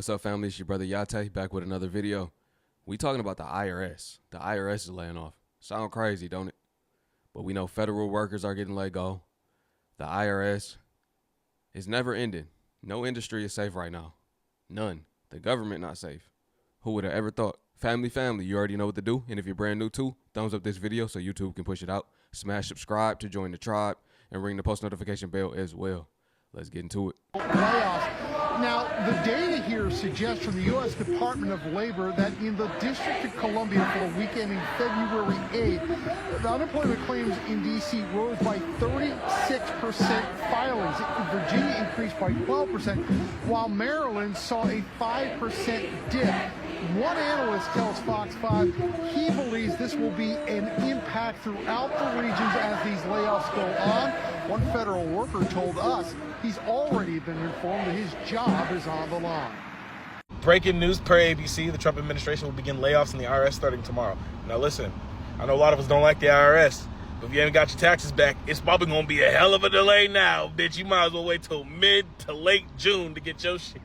What's up, family? It's your brother Yate back with another video. We talking about the IRS. The IRS is laying off. Sound crazy, don't it? But we know federal workers are getting let go. The IRS is never ending. No industry is safe right now. None. The government not safe. Who would have ever thought? Family, you already know what to do. And if you're brand new too, thumbs up this video so YouTube can push it out. Smash subscribe to join the tribe and ring the post notification bell as well. Let's get into it. Layoffs. Now, the data here suggests from the U.S. Department of Labor that in the District of Columbia for the week ending February 8th, the unemployment claims in D.C. rose by 36% filings. Virginia increased by 12%, while Maryland saw a 5% dip. One analyst tells Fox 5 he believes this will be an impact throughout the regions as these layoffs go on. One federal worker told us he's already been informed that his job is on the line. Breaking news per ABC, the Trump administration will begin layoffs in the IRS starting tomorrow. Now listen, I know a lot of us don't like the IRS, but if you haven't got your taxes back, it's probably going to be a hell of a delay now, bitch. You might as well wait till mid to late June to get your shit.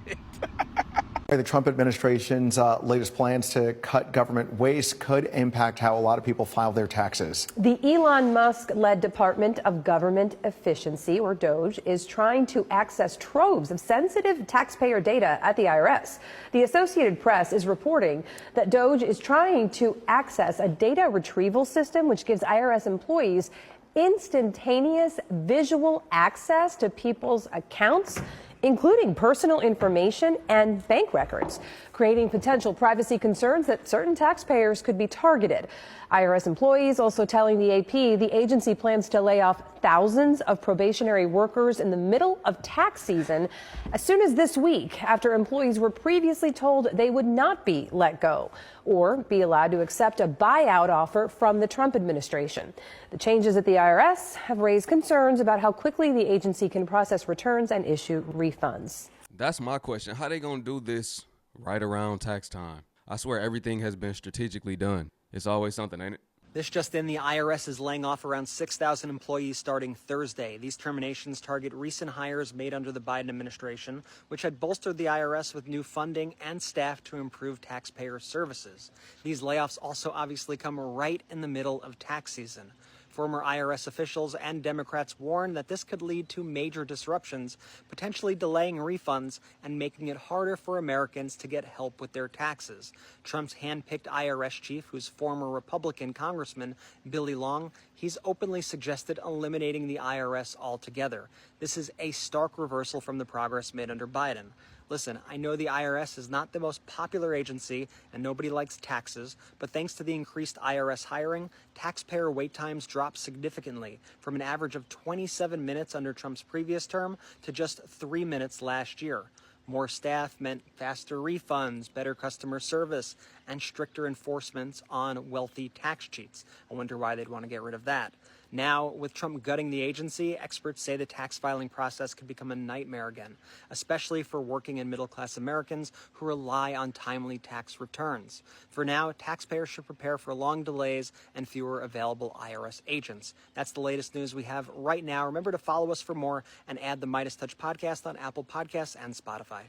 The Trump administration's latest plans to cut government waste could impact how a lot of people file their taxes. The Elon Musk-led Department of Government Efficiency, or DOGE, is trying to access troves of sensitive taxpayer data at the IRS. The Associated Press is reporting that DOGE is trying to access a data retrieval system which gives IRS employees instantaneous visual access to people's accounts, including personal information and bank records, creating potential privacy concerns that certain taxpayers could be targeted. IRS employees also telling the AP the agency plans to lay off thousands of probationary workers in the middle of tax season as soon as this week, after employees were previously told they would not be let go or be allowed to accept a buyout offer from the Trump administration. The changes at the IRS have raised concerns about how quickly the agency can process returns and issue refunds. That's my question. How they gonna do this right around tax time? I swear everything has been strategically done. It's always something, ain't it? This just in, the IRS is laying off around 6,000 employees starting Thursday. These terminations target recent hires made under the Biden administration, which had bolstered the IRS with new funding and staff to improve taxpayer services. These layoffs also obviously come right in the middle of tax season. Former IRS officials and Democrats warn that this could lead to major disruptions, potentially delaying refunds and making it harder for Americans to get help with their taxes. Trump's hand-picked IRS chief, who's former Republican Congressman Billy Long, he's openly suggested eliminating the IRS altogether. This is a stark reversal from the progress made under Biden. Listen, I know the IRS is not the most popular agency and nobody likes taxes, but thanks to the increased IRS hiring, taxpayer wait times dropped significantly from an average of 27 minutes under Trump's previous term to just 3 minutes last year. More staff meant faster refunds, better customer service, and stricter enforcement on wealthy tax cheats. I wonder why they'd want to get rid of that. Now, with Trump gutting the agency, experts say the tax filing process could become a nightmare again, especially for working and middle-class Americans who rely on timely tax returns. For now, taxpayers should prepare for long delays and fewer available IRS agents. That's the latest news we have right now. Remember to follow us for more and add the Midas Touch podcast on Apple Podcasts and Spotify.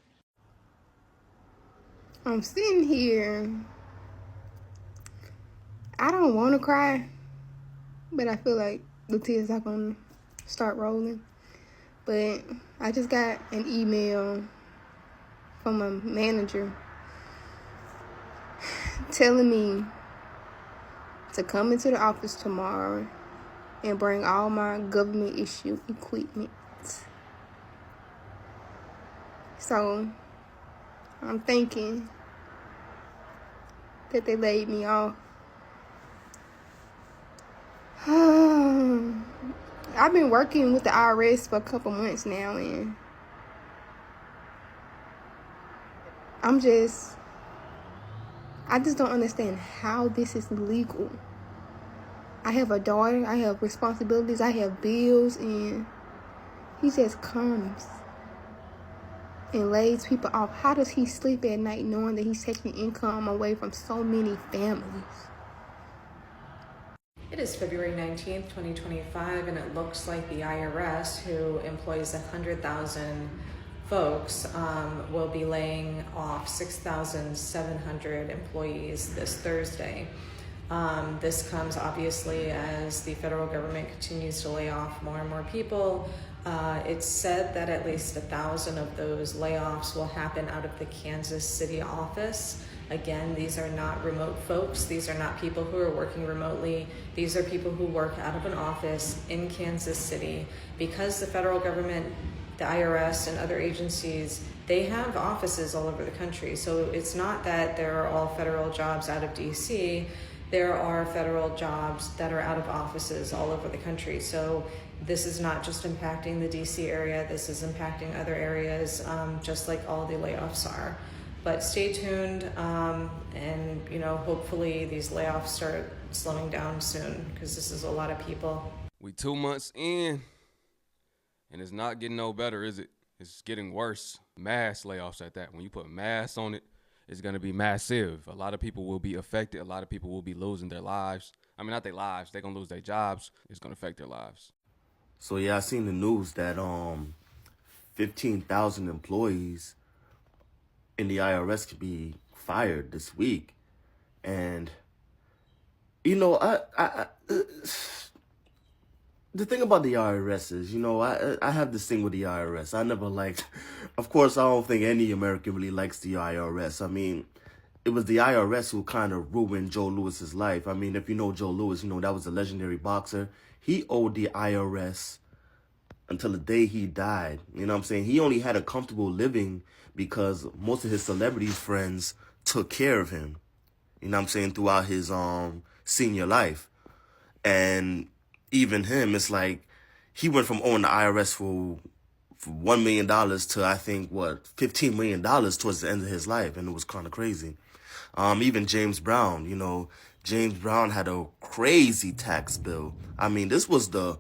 I'm sitting here. I don't want to cry, but I feel like the tears are going to start rolling. But I just got an email from a manager telling me to come into the office tomorrow and bring all my government issue equipment. So I'm thinking that they laid me off. I've been working with the IRS for a couple months now, and I just don't understand how this is legal. I have a daughter, I have responsibilities, I have bills, and he just comes and lays people off. How does he sleep at night knowing that he's taking income away from so many families? It is February 19th, 2025, and it looks like the IRS, who employs 100,000 folks will be laying off 6,700 employees this Thursday. This comes obviously as the federal government continues to lay off more and more people. It's said that at least 1,000 of those layoffs will happen out of the Kansas City office. Again, these are not remote folks. These are not people who are working remotely. These are people who work out of an office in Kansas City. Because the federal government, the IRS and other agencies, they have offices all over the country. So it's not that there are all federal jobs out of DC. There are federal jobs that are out of offices all over the country. So this is not just impacting the DC area, this is impacting other areas, just like all the layoffs are. But stay tuned, and hopefully these layoffs start slowing down soon, because this is a lot of people. We 2 months in, and it's not getting no better, is it? It's getting worse. Mass layoffs at that. When you put mass on it, it's going to be massive. A lot of people will be affected. A lot of people will be losing their lives. I mean, not their lives. They're going to lose their jobs. It's going to affect their lives. So, yeah, I seen the news that 15,000 employees in the IRS could be fired this week. And, the thing about the IRS is, I have this thing with the IRS. I never liked, of course, I don't think any American really likes the IRS. I mean, it was the IRS who kind of ruined Joe Louis's life. I mean, if you know Joe Louis, that was a legendary boxer. He owed the IRS until the day he died. You know what I'm saying? He only had a comfortable living because most of his celebrity friends took care of him. You know what I'm saying? Throughout his senior life. And even him, it's like he went from owing the IRS for $1 million to, I think, $15 million towards the end of his life. And it was kind of crazy. Even James Brown, James Brown had a crazy tax bill. I mean, this was the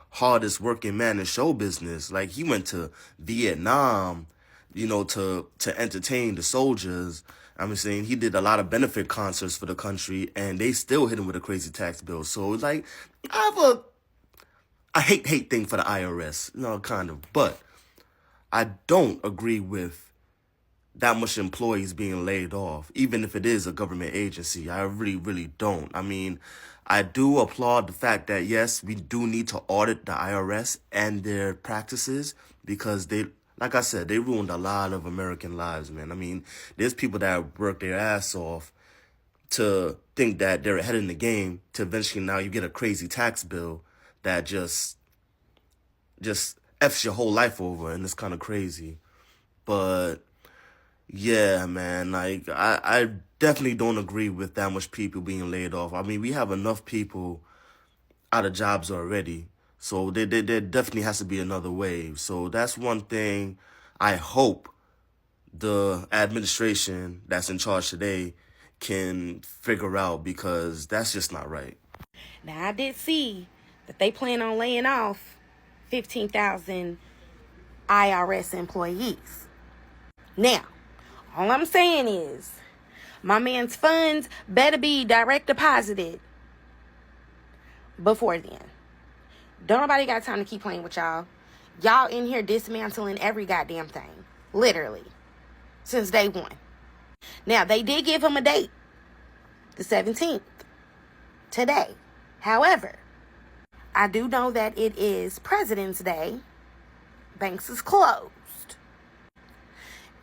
hardest working man in show business. Like, he went to Vietnam, to entertain the soldiers. I'm saying he did a lot of benefit concerts for the country, and they still hit him with a crazy tax bill. So it's like, I have a hate thing for the IRS, kind of. But I don't agree with that much employees being laid off, even if it is a government agency. I really, really don't. I mean, I do applaud the fact that, yes, we do need to audit the IRS and their practices, because they, like I said, they ruined a lot of American lives, man. I mean, there's people that work their ass off to think that they're ahead in the game, to eventually now you get a crazy tax bill that just F's your whole life over, and it's kind of crazy. But yeah, man, like, I definitely don't agree with that much people being laid off. I mean, we have enough people out of jobs already. So there definitely has to be another wave. So that's one thing I hope the administration that's in charge today can figure out, because that's just not right. Now, I did see that they plan on laying off 15,000 IRS employees. Now, all I'm saying is, my man's funds better be direct deposited before then. Don't nobody got time to keep playing with y'all. Y'all in here dismantling every goddamn thing. Literally. Since day one. Now, they did give him a date. The 17th. Today. However, I do know that it is President's Day. Banks is closed.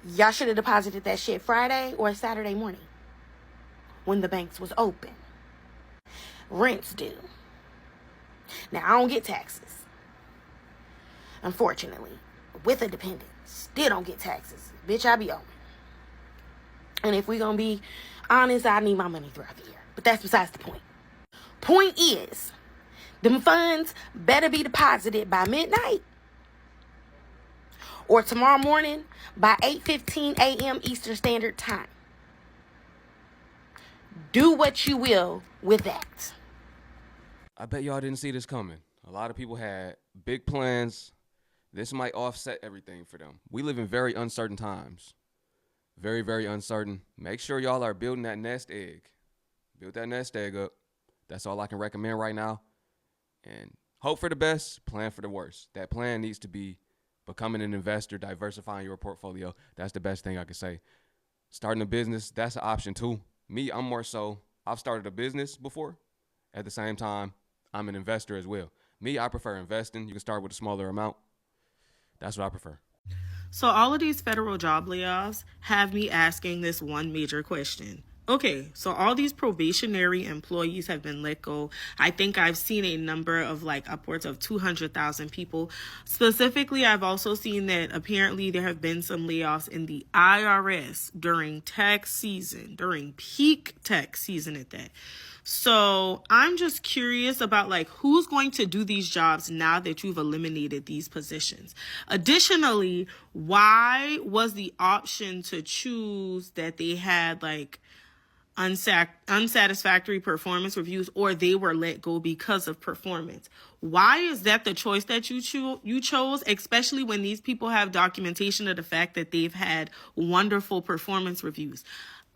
Y'all should have deposited that shit Friday or Saturday morning, when the banks was open. Rent's due. Now, I don't get taxes, unfortunately. With a dependent, still don't get taxes. Bitch, I be open. And if we gonna be honest, I need my money throughout the year. But that's besides the point. Point is, them funds better be deposited by midnight, or tomorrow morning by 8:15 a.m. Eastern Standard Time. Do what you will with that. I bet y'all didn't see this coming. A lot of people had big plans. This might offset everything for them. We live in very uncertain times. Very, very uncertain. Make sure y'all are building that nest egg. Build that nest egg up. That's all I can recommend right now. And hope for the best, plan for the worst. That plan needs to be Becoming an investor, diversifying your portfolio, that's the best thing I could say. Starting a business, that's an option too. Me, I'm more so, I've started a business before. At the same time, I'm an investor as well. Me, I prefer investing. You can start with a smaller amount. That's what I prefer. So all of these federal job layoffs have me asking this one major question. Okay, so all these probationary employees have been let go. I think I've seen a number of like upwards of 200,000 people. Specifically, I've also seen that apparently there have been some layoffs in the IRS during tax season, during peak tax season at that. So I'm just curious about like who's going to do these jobs now that you've eliminated these positions. Additionally, why was the option to choose that they had like unsatisfactory performance reviews or they were let go because of performance? Why is that the choice that you chose, especially when these people have documentation of the fact that they've had wonderful performance reviews?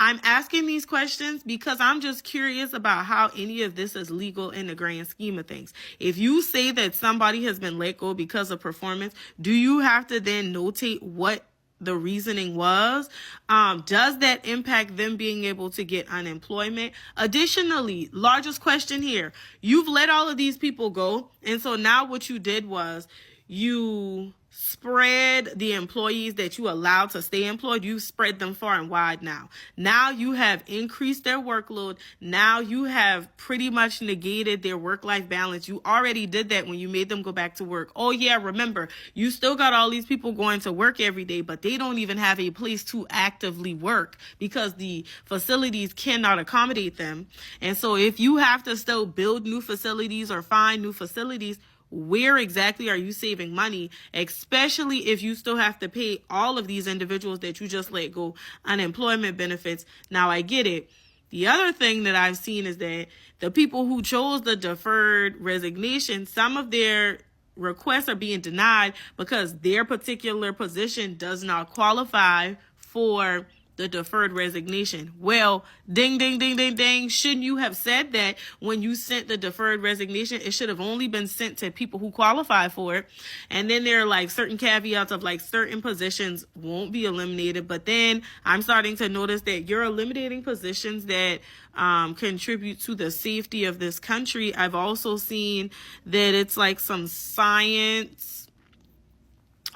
I'm asking these questions because I'm just curious about how any of this is legal in the grand scheme of things. If you say that somebody has been let go because of performance, do you have to then notate what the reasoning was? Does that impact them being able to get unemployment? Additionally, largest question here, you've let all of these people go. And so now what you did was you spread the employees that you allowed to stay employed. You spread them far and wide now. Now you have increased their workload. Now you have pretty much negated their work-life balance. You already did that when you made them go back to work. Oh yeah, remember, you still got all these people going to work every day, but they don't even have a place to actively work because the facilities cannot accommodate them. And so if you have to still build new facilities or find new facilities, where exactly are you saving money, especially if you still have to pay all of these individuals that you just let go unemployment benefits? Now, I get it. The other thing that I've seen is that the people who chose the deferred resignation, some of their requests are being denied because their particular position does not qualify for the deferred resignation. Well, ding, ding, ding, ding, ding. Shouldn't you have said that when you sent the deferred resignation? It should have only been sent to people who qualify for it. And then there are like certain caveats of like certain positions won't be eliminated. But then I'm starting to notice that you're eliminating positions that contribute to the safety of this country. I've also seen that it's like some science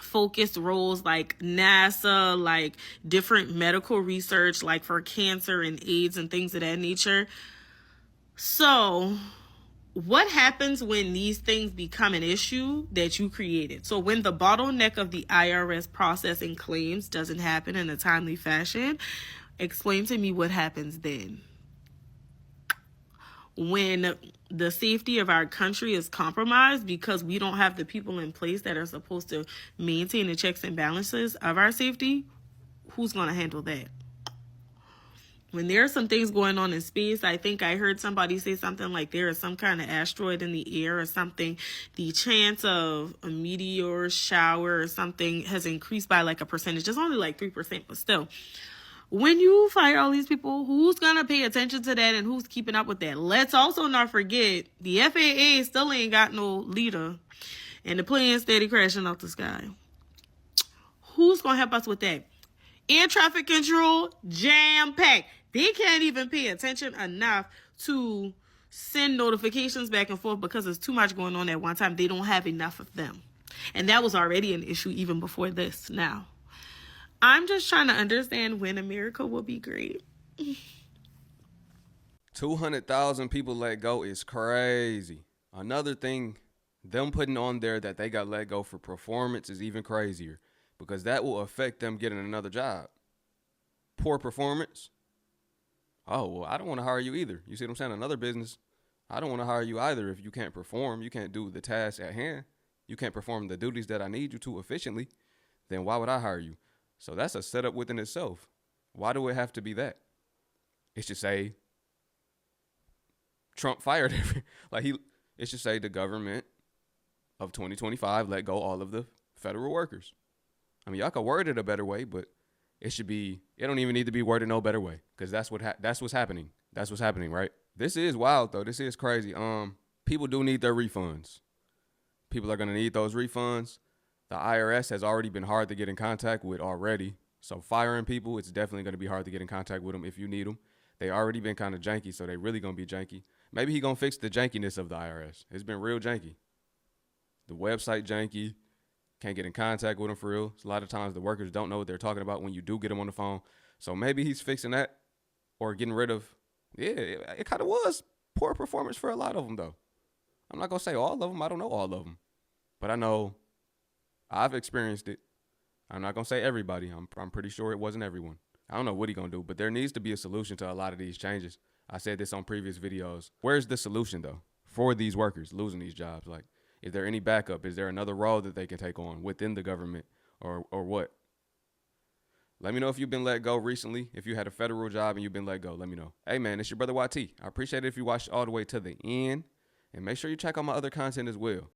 focused roles like NASA, like different medical research, like for cancer and AIDS and things of that nature. So what happens when these things become an issue that you created? So when the bottleneck of the IRS processing claims doesn't happen in a timely fashion, explain to me what happens then. When the safety of our country is compromised because we don't have the people in place that are supposed to maintain the checks and balances of our safety, who's going to handle that? When there are some things going on in space, I think I heard somebody say something like there is some kind of asteroid in the air or something. The chance of a meteor shower or something has increased by like a percentage. It's only like 3%, but still. When you fire all these people, who's going to pay attention to that and who's keeping up with that? Let's also not forget the FAA still ain't got no leader and the plane steady crashing off the sky. Who's going to help us with that? Air traffic control, jam-packed. They can't even pay attention enough to send notifications back and forth because there's too much going on at one time. They don't have enough of them. And that was already an issue even before this now. I'm just trying to understand when America will be great. 200,000 people let go is crazy. Another thing, them putting on there that they got let go for performance is even crazier because that will affect them getting another job. Poor performance. Oh, well, I don't want to hire you either. You see what I'm saying? Another business, I don't want to hire you either if you can't perform. You can't do the task at hand. You can't perform the duties that I need you to efficiently. Then why would I hire you? So that's a setup within itself. Why do it have to be that? It should say Trump fired it should say the government of 2025 let go all of the federal workers. I mean, y'all could word it a better way, but it don't even need to be worded no better way because that's what's happening. That's what's happening, right? This is wild though. This is crazy. People do need their refunds. People are going to need those refunds. The IRS has already been hard to get in contact with already. So firing people, it's definitely going to be hard to get in contact with them if you need them. They already been kind of janky, so they really going to be janky. Maybe he going to fix the jankiness of the IRS. It's been real janky. The website janky. Can't get in contact with them for real. A lot of times the workers don't know what they're talking about when you do get them on the phone. So maybe he's fixing that or getting rid of. Yeah, it kind of was poor performance for a lot of them, though. I'm not going to say all of them. I don't know all of them. But I know I've experienced it. I'm not going to say everybody. I'm pretty sure it wasn't everyone. I don't know what he's going to do, but there needs to be a solution to a lot of these changes. I said this on previous videos. Where's the solution, though, for these workers losing these jobs? Like, is there any backup? Is there another role that they can take on within the government or what? Let me know if you've been let go recently. If you had a federal job and you've been let go, let me know. Hey, man, it's your brother YT. I appreciate it if you watched all the way to the end. And make sure you check out my other content as well.